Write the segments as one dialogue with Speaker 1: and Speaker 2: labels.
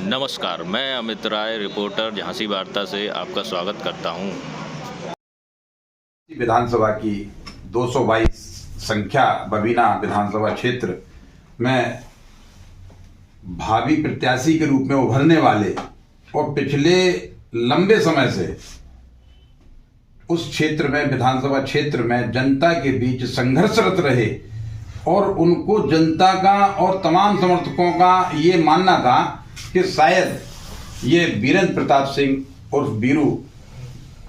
Speaker 1: नमस्कार, मैं अमित राय, रिपोर्टर झांसी वार्ता से आपका स्वागत करता हूं।
Speaker 2: विधानसभा की 222 संख्या बबीना विधानसभा क्षेत्र में भावी प्रत्याशी के रूप में उभरने वाले और पिछले लंबे समय से उस क्षेत्र में, विधानसभा क्षेत्र में जनता के बीच संघर्षरत रहे और उनको जनता का और तमाम समर्थकों का ये मानना था कि शायद ये वीरेंद्र प्रताप सिंह उर्फ वीरू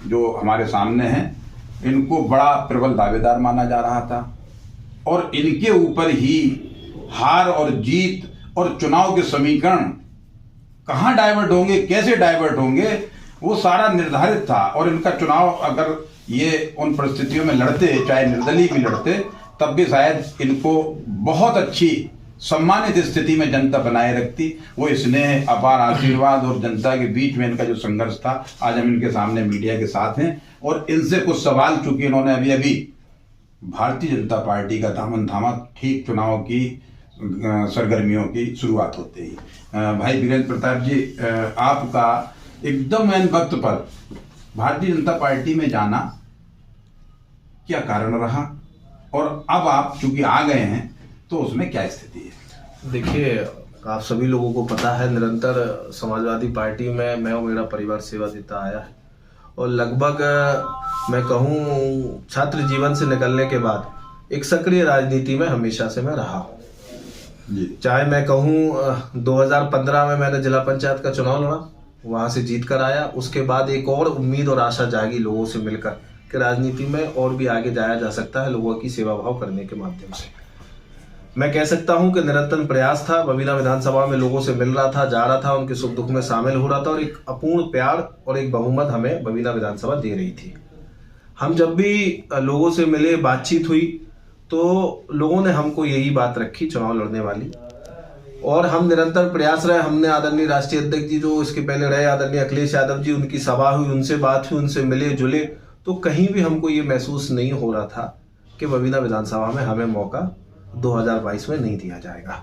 Speaker 2: जो हमारे सामने हैं, इनको बड़ा प्रबल दावेदार माना जा रहा था और इनके ऊपर ही हार और जीत और चुनाव के समीकरण कहाँ डाइवर्ट होंगे, कैसे डाइवर्ट होंगे, वो सारा निर्धारित था। और इनका चुनाव अगर ये उन परिस्थितियों में लड़ते, चाहे निर्दलीय भी लड़ते, तब भी शायद इनको बहुत अच्छी सम्मानित स्थिति में जनता बनाए रखती। वो स्नेह, अपार आशीर्वाद और जनता के बीच में इनका जो संघर्ष था, आज हम इनके सामने मीडिया के साथ हैं और इनसे कुछ सवाल, चूंकि इन्होंने अभी भारतीय जनता पार्टी का दामन थामा ठीक चुनाव की सरगर्मियों की शुरुआत होते ही। भाई वीरेंद्र प्रताप जी, आपका एकदम ऐन वक्त पर भारतीय जनता पार्टी में जाना क्या कारण रहा और अब आप चूंकि आ गए हैं तो उसमें क्या स्थिति है?
Speaker 3: देखिए, आप सभी लोगों को पता है, निरंतर समाजवादी पार्टी में मैं और मेरा परिवार सेवा देता आया है और लगभग मैं कहूँ छात्र जीवन से निकलने के बाद एक सक्रिय राजनीति में हमेशा से मैं रहा हूँ। चाहे मैं कहूँ 2015 में मैंने जिला पंचायत का चुनाव लड़ा, वहाँ से जीत कर आया। उसके बाद एक और उम्मीद और आशा जागी लोगों से मिलकर कि राजनीति में और भी आगे जाया जा सकता है लोगों की सेवा भाव करने के माध्यम से। मैं कह सकता हूं कि निरंतर प्रयास था, बबीना विधानसभा में लोगों से मिल रहा था, जा रहा था, उनके सुख दुख में शामिल हो रहा था और एक अपूर्ण प्यार और एक बहुमत हमें बबीना विधानसभा दे रही थी। हम जब भी लोगों से मिले, बातचीत हुई, तो लोगों ने हमको यही बात रखी चुनाव लड़ने वाली और हम निरंतर प्रयास रहे। हमने आदरणीय राष्ट्रीय अध्यक्ष जी जो इसके पहले रहे, आदरणीय अखिलेश यादव जी, उनकी सभा हुई, उनसे बात हुई, उनसे मिले जुले, तो कहीं भी हमको ये महसूस नहीं हो रहा था कि बबीना विधानसभा में हमें मौका 2022 में नहीं दिया जाएगा।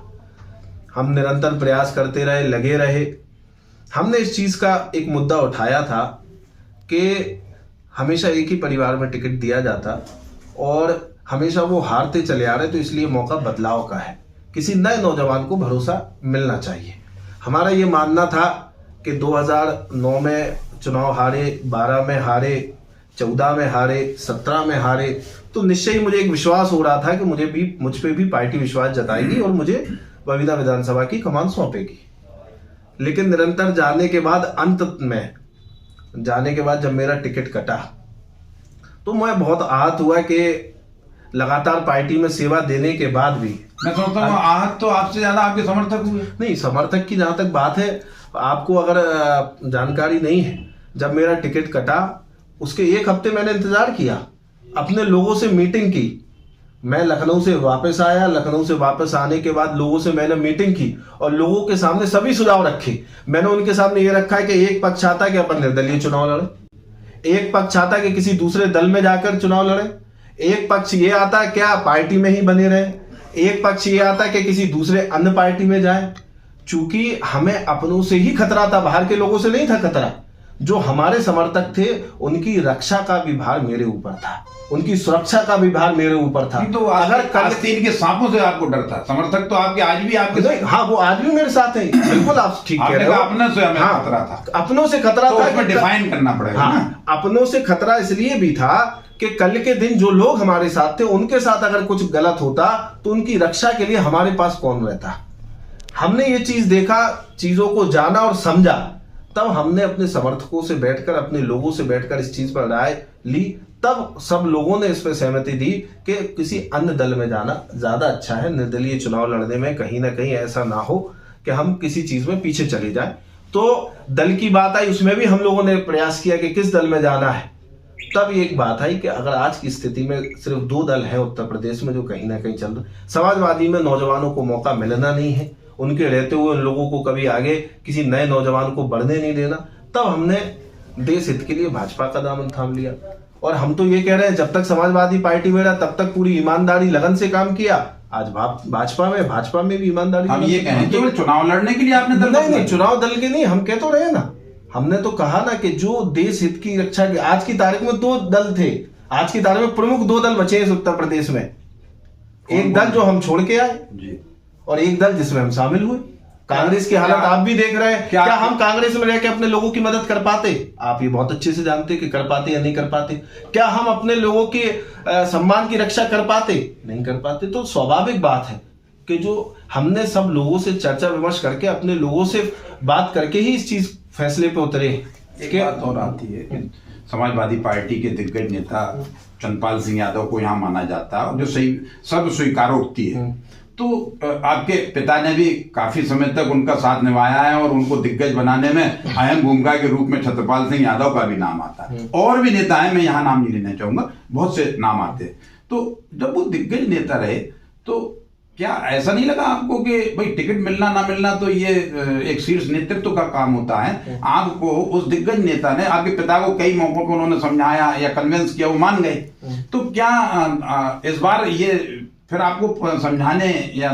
Speaker 3: हम निरंतर प्रयास करते रहे, लगे रहे। हमने इस चीज का एक मुद्दा उठाया था कि हमेशा एक ही परिवार में टिकट दिया जाता और हमेशा वो हारते चले आ रहे, तो इसलिए मौका बदलाव का है, किसी नए नौजवान को भरोसा मिलना चाहिए। हमारा ये मानना था कि 2009 में चुनाव हारे, 12 में हारे, 14 में हारे, 17 में हारे, तो निश्चय ही मुझे एक विश्वास हो रहा था कि मुझ पे भी पार्टी विश्वास जताएगी और मुझे बबीना विधानसभा की कमान सौंपेगी। लेकिन निरंतर जाने के बाद, अंत में जाने के बाद जब मेरा टिकट कटा तो मैं बहुत आहत हुआ कि लगातार पार्टी में सेवा देने के बाद भी
Speaker 2: मैं समझता हूँ आहत तो आपसे ज्यादा आपके समर्थक हुए।
Speaker 3: नहीं, समर्थक की जहां तक बात है, आपको अगर जानकारी नहीं है, जब मेरा टिकट कटा उसके एक हफ्ते मैंने इंतजार किया, अपने लोगों से मीटिंग की। मैं लखनऊ से वापस आया, लखनऊ से वापस आने के बाद लोगों से मैंने मीटिंग की और लोगों के सामने सभी सुझाव रखे। मैंने उनके सामने ये रखा है कि एक पक्ष आता कि अपन निर्दलीय चुनाव लड़े, एक पक्ष आता कि किसी दूसरे दल में जाकर चुनाव लड़े, एक पक्ष ये आता क्या पार्टी में ही बने रहे, एक पक्ष ये आता कि किसी दूसरे अन्य पार्टी में जाए। चूंकि हमें अपनों से ही खतरा था, बाहर के लोगों से नहीं था खतरा। जो हमारे समर्थक थे उनकी रक्षा का भी भार मेरे ऊपर था, उनकी सुरक्षा का भी भार मेरे ऊपर था।
Speaker 2: तो अगर आस्तीन के सांपों से आपको डर था, समर्थक तो आपके आज भी आपके साथ।
Speaker 3: हाँ, वो आज भी मेरे साथ है, बिल्कुल आप ठीक कह रहे हो।
Speaker 2: अपनों से हमें खतरा था,
Speaker 3: अपनों से खतरा
Speaker 2: तो
Speaker 3: था,
Speaker 2: उसमें डिफाइन करना पड़ेगा।
Speaker 3: हाँ, अपनों से खतरा इसलिए भी था कि कल के दिन जो लोग हमारे साथ थे उनके साथ अगर कुछ गलत होता तो उनकी रक्षा के लिए हमारे पास कौन रहता। हमने ये चीज देखा, चीजों को जाना और समझा, तब हमने अपने समर्थकों से बैठकर, अपने लोगों से बैठकर इस चीज पर राय ली। तब सब लोगों ने इस पर सहमति दी कि किसी अन्य दल में जाना ज्यादा अच्छा है, निर्दलीय चुनाव लड़ने में कहीं ना कहीं ऐसा ना हो कि हम किसी चीज में पीछे चले जाएं। तो दल की बात आई, उसमें भी हम लोगों ने प्रयास किया कि किस दल में जाना है। तब एक बात आई कि अगर आज की स्थिति में सिर्फ 2 दल हैं उत्तर प्रदेश में जो कहीं ना कहीं चल रहे, समाजवादी में नौजवानों को मौका मिलना नहीं है, उनके रहते हुए उन लोगों को कभी आगे किसी नए नौजवान को बढ़ने नहीं देना। तब हमने देश हित के लिए भाजपा का दामन थाम लिया और हम तो ये कह रहे हैं, जब तक समाजवादी पार्टी में रहा तब तक पूरी ईमानदारी लगन से काम किया। आज भाजपा में भी ईमानदारी।
Speaker 2: हम ये कहें केवल चुनाव लड़ने के लिए आपने दल
Speaker 3: नहीं, चुनाव दल के नहीं, हम कह तो रहे ना, हमने तो कहा ना कि जो देश हित की रक्षा की, आज की तारीख में 2 दल थे, आज की तारीख में प्रमुख 2 दल बचे इस उत्तर प्रदेश में। एक दल जो हम छोड़ के आए
Speaker 2: जी,
Speaker 3: और एक दल जिसमें हम शामिल हुए। कांग्रेस की हालत आप भी देख रहे हैं। क्या हम कांग्रेस में रह के अपने लोगों की मदद कर पाते? आप ये बहुत अच्छे से जानते कि कर पाते या नहीं कर पाते। क्या हम अपने लोगों के सम्मान की रक्षा कर पाते? नहीं कर पाते। तो स्वाभाविक बात है कि जो हमने सब लोगों से चर्चा विमर्श करके, अपने लोगों से बात करके ही इस चीज फैसले पे उतरे।
Speaker 2: एक बात और आती है कि समाजवादी पार्टी के दिग्गज नेता चंद्रपाल सिंह यादव को यहाँ माना जाता है, जो सही सर्व स्वीकारोक्ति है। तो आपके पिता ने भी काफी समय तक उनका साथ निभाया है और उनको दिग्गज बनाने में अहम भूमिका के रूप में छत्रपाल सिंह यादव का भी नाम आता है। और भी नेता है, मैं यहाँ नाम नहीं लेना चाहूंगा, बहुत से नाम आते हैं। तो जब वो दिग्गज नेता रहे तो क्या ऐसा नहीं लगा आपको कि भाई टिकट मिलना ना मिलना तो ये एक शीर्ष नेतृत्व का काम होता है? आपको उस दिग्गज नेता ने, आपके पिता को कई मौकों पर उन्होंने समझाया या कन्विंस किया, वो मान गए, तो क्या इस बार ये फिर आपको समझाने या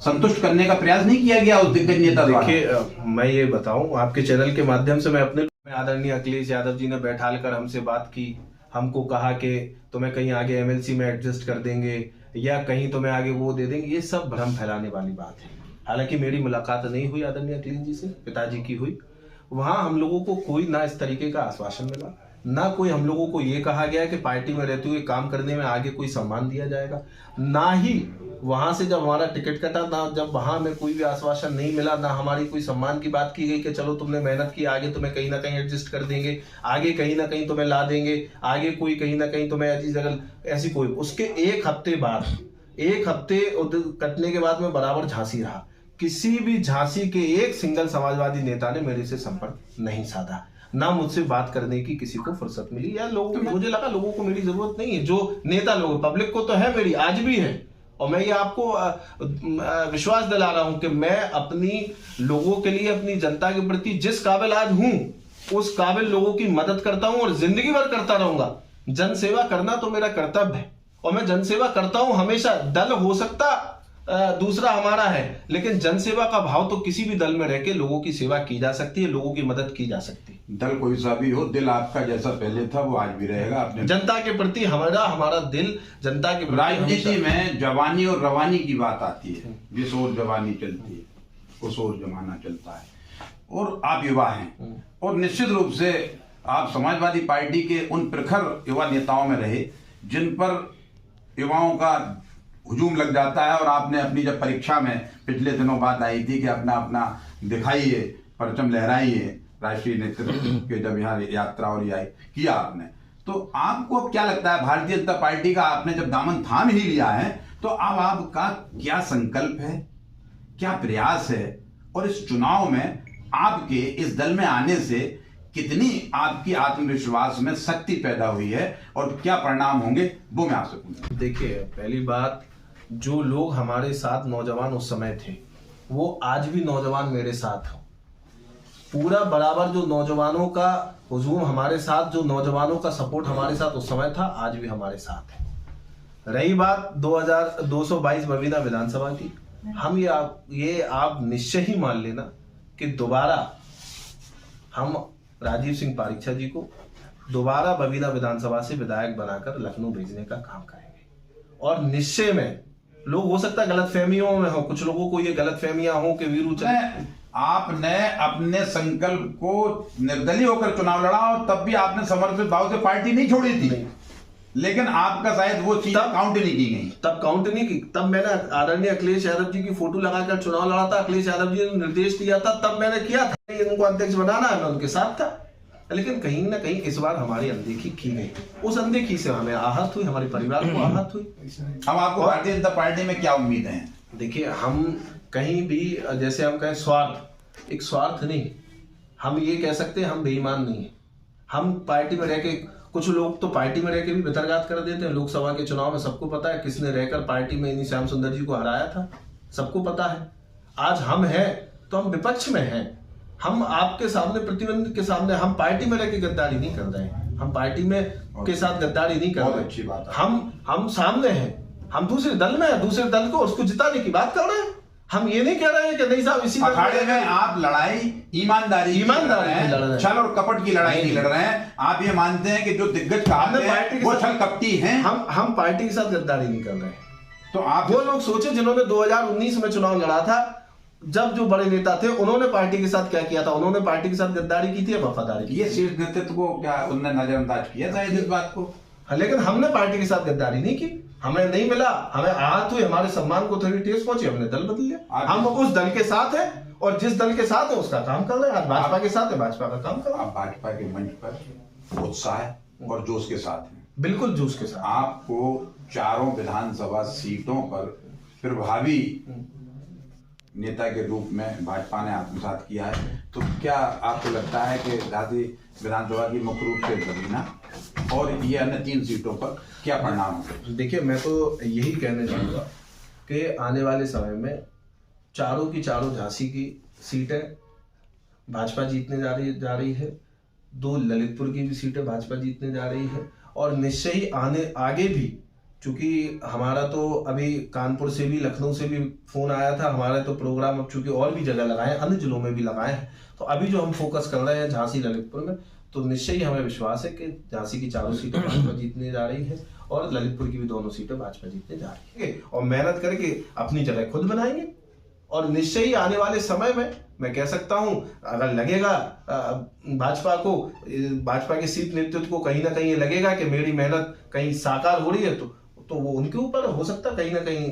Speaker 2: संतुष्ट करने का प्रयास नहीं किया गया उस दिग्गज नेता द्वारा?
Speaker 3: देखिए, मैं ये बताऊं आपके चैनल के माध्यम से, मैं अपने आदरणीय अखिलेश यादव जी ने बैठा कर हमसे बात की, हमको कहा कि तुम्हें कहीं आगे एमएलसी में एडजस्ट कर देंगे या कहीं तुम्हें आगे वो दे देंगे। ये सब भ्रम फैलाने वाली बात है। हालांकि मेरी मुलाकात नहीं हुई आदरणीय अखिलेश जी से, पिताजी की हुई। वहां हम लोगों को कोई ना इस तरीके का आश्वासन मिला, ना कोई हम लोगों को ये कहा गया कि पार्टी में रहते हुए काम करने में आगे कोई सम्मान दिया जाएगा, ना ही वहां से जब हमारा टिकट कटा, ना जब वहां हमें कोई भी आश्वासन नहीं मिला, ना हमारी कोई सम्मान की बात की गई कि चलो तुमने मेहनत की, आगे तुम्हें कहीं ना कहीं एडजस्ट कर देंगे, आगे कहीं ना कहीं तुम्हें ला देंगे, आगे कोई कहीं ना कहीं तुम्हें ऐसी जगह, ऐसी कोई। उसके 1 हफ्ते बाद, 1 हफ्ते कटने के बाद मैं बराबर झांसी रहा। किसी भी झांसी के एक सिंगल समाजवादी नेता ने मेरे से संपर्क नहीं साधा, ना मुझसे बात करने की किसी को फुर्सत मिली, या लोगों को, मुझे लगा लोगों को मेरी जरूरत नहीं है। जो नेता लोग, पब्लिक को तो है मेरी, आज भी है। और मैं ये आपको विश्वास दिला रहा हूं कि मैं अपनी लोगों के लिए, अपनी जनता के प्रति जिस काबिल आज हूं, उस काबिल लोगों की मदद करता हूं और जिंदगी भर करता रहूंगा। जन सेवा करना तो मेरा कर्तव्य है और मैं जनसेवा करता हूं हमेशा। दल हो सकता दूसरा हमारा है, लेकिन जनसेवा का भाव तो किसी भी दल में रह के लोगों की सेवा की जा सकती है, लोगों की मदद की जा सकती है।
Speaker 2: दल कोई सा भी हो, दिल आपका जैसा पहले था वो आज भी रहेगा। अपने
Speaker 3: जनता के प्रति हमारा दिल जनता के प्रति।
Speaker 2: राजनीति में जवानी और रवानी की बात आती है, जिस ओर जवानी चलती है उस ओर जमाना चलता है। और आप युवा हैं और निश्चित रूप से आप समाजवादी पार्टी के उन प्रखर युवा नेताओं में रहे जिन पर युवाओं का हुजूम लग जाता है। और आपने अपनी जब परीक्षा में पिछले दिनों बात आई थी कि अपना दिखाइए, परचम लहराइए राष्ट्रीय नेतृत्व के, जब यहाँ यात्रा और ये किया आपने, तो आपको क्या लगता है भारतीय जनता पार्टी का आपने जब दामन थाम ही लिया है तो अब आपका क्या संकल्प है, क्या प्रयास है, और इस चुनाव में आपके इस दल में आने से कितनी आपकी आत्मविश्वास में शक्ति पैदा हुई है और क्या परिणाम होंगे, वो मैं आपसे पूछूं।
Speaker 3: देखिए, पहली बात, जो लोग हमारे साथ नौजवान उस समय थे वो आज भी नौजवान मेरे साथ हो। पूरा बराबर जो नौजवानों का हुजूम हमारे साथ, जो नौजवानों का सपोर्ट हमारे साथ उस समय था, आज भी हमारे साथ है। रही बात 2222 बबीना विधानसभा की, हम ये आप निश्चय ही मान लेना कि दोबारा हम राजीव सिंह पारीक्षा जी को दोबारा बबीना विधानसभा से विधायक बनाकर लखनऊ भेजने का काम करेंगे। और निश्चय में लोग, हो सकता है गलतफहमियों में हो, कुछ लोगों को ये गलतफहमियां हो कि वीरू
Speaker 2: आपने अपने संकल्प को निर्दलीय होकर चुनाव लड़ा और तब भी आपने समर्पित भाव से पार्टी नहीं छोड़ी थी, लेकिन आपका शायद वो चीज काउंट नहीं की गई।
Speaker 3: तब काउंट नहीं की, तब मैंने आदरणीय अखिलेश यादव जी की फोटो लगाकर चुनाव लड़ा था। अखिलेश यादव जी ने निर्देश दिया था, तब मैंने किया था, उनको अध्यक्ष बनाना है, मैं उनके साथ था। लेकिन कहीं ना कहीं इस बार हमारी अनदेखी की गई। उस अनदेखी से हमें आहत हुई, हमारे परिवार को आहत हुई।
Speaker 2: अब आपको भारतीय जनता पार्टी में क्या उम्मीद है?
Speaker 3: देखिए, हम कहीं भी, जैसे हम कहें स्वार्थ, एक स्वार्थ नहीं, हम ये कह सकते हैं हम बेईमान नहीं है। हम पार्टी में रह के, कुछ लोग तो पार्टी में रह के भी बेतरगात कर देते हैं। लोकसभा के चुनाव में सबको पता है किसने रहकर पार्टी में इन्हीं श्याम सुंदर जी को हराया था, सबको पता है। आज हम हैं तो हम विपक्ष में हैं, हम आपके सामने, प्रतिद्वंदी के सामने, हम पार्टी में रह के गद्दारी नहीं कर रहे हैं, हम पार्टी में के साथ गद्दारी नहीं कर रहे।
Speaker 2: अच्छी बात है।
Speaker 3: हम सामने हैं, हम दूसरे दल में हैं, दूसरे दल को उसको जिताने की बात कर रहे हैं। हम ये नहीं कह रहे हैं कि नहीं साहब इसी
Speaker 2: अखाड़े में आप लड़ाई ईमानदारी की लड़ रहे हैं, छल और कपट की लड़ाई नहीं लड़ रहे हैं। आप ये मानते हैं कि जो दिग्गज कहावतें हैं वो छल कपटी हैं।
Speaker 3: हम पार्टी के साथ गद्दारी नहीं कर रहे हैं।
Speaker 2: तो आप
Speaker 3: वो लोग सोचे जिन्होंने 2019 में चुनाव लड़ा था, जब जो बड़े नेता थे उन्होंने पार्टी के साथ क्या किया था, उन्होंने पार्टी के साथ गद्दारी की थी या वफादारी की?
Speaker 2: ये शीर्ष नेतृत्व को क्या उन्होंने नजरअंदाज किया था इस बात को?
Speaker 3: लेकिन हमने पार्टी के साथ गद्दारी नहीं की। हमें नहीं मिला, हमें आहत हुई, हमारे सम्मान को थोड़ी ठेस पहुंची, हमने दल बदल लिया। हम उस दल के साथ हैं और जिस दल के साथ है उसका काम कर रहे हैं। आज भाजपा के साथ है, भाजपा का काम कर रहे हैं।
Speaker 2: आप भाजपा के मंच पर उत्साह और जोश के साथ हैं।
Speaker 3: बिल्कुल जोश के साथ।
Speaker 2: आपको चारों विधानसभा सीटों पर प्रभावी नेता के रूप में भाजपा ने आत्मसात किया है, तो क्या आपको लगता है कि झांसी विधानसभा की मुख्य रूप से बरीना और ये अन्य 3 सीटों पर क्या परिणाम होंगे?
Speaker 3: देखिए, मैं तो यही कहना चाहूंगा कि आने वाले समय में चारों की चारों झांसी की सीटें भाजपा जीतने जा रही है। 2 ललितपुर की भी सीटें भाजपा जीतने जा रही है और निश्चय ही आगे भी, चूंकि हमारा तो अभी कानपुर से भी, लखनऊ से भी फोन आया था। हमारे तो प्रोग्राम अब चूंकि और भी जगह लगाए, अन्य जिलों में भी लगाए हैं, तो अभी जो हम फोकस कर रहे हैं झांसी ललितपुर में, तो निश्चय ही हमें विश्वास है कि झांसी की चारों सीटें भाजपा जीतने जा रही है और ललितपुर की भी दोनों सीटें भाजपा जीतने जा रही है। और मेहनत करके अपनी जगह खुद बनाएंगे और निश्चय ही आने वाले समय में मैं कह सकता हूं, अगर लगेगा भाजपा को, भाजपा के शीर्ष नेतृत्व को कहीं ना कहीं ये लगेगा कि मेरी मेहनत कहीं साकार हो रही है, तो वो उनके ऊपर हो सकता है कहीं ना कहीं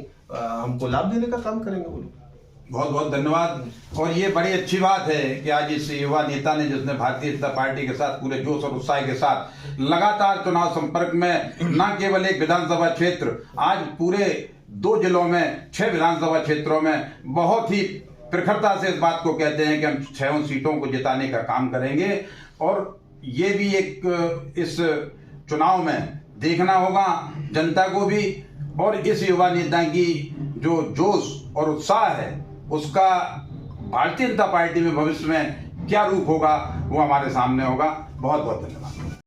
Speaker 3: हमको लाभ देने का काम करेंगे वो लोग।
Speaker 2: बहुत बहुत धन्यवाद। और ये बड़ी अच्छी बात है कि आज इस युवा नेता ने, जिसने भारतीय जनता पार्टी के साथ पूरे जोश और उत्साह के साथ लगातार चुनाव संपर्क में, न केवल एक विधानसभा क्षेत्र, आज पूरे 2 जिलों में 6 विधानसभा क्षेत्रों में बहुत ही प्रखरता से इस बात को कहते हैं कि हम 6 सीटों को जिताने का काम करेंगे। और ये भी एक इस चुनाव में देखना होगा जनता को भी, और इस युवा नेता की जो जोश और उत्साह है उसका भारतीय जनता पार्टी में भविष्य में क्या रूप होगा वो हमारे सामने होगा। बहुत बहुत धन्यवाद।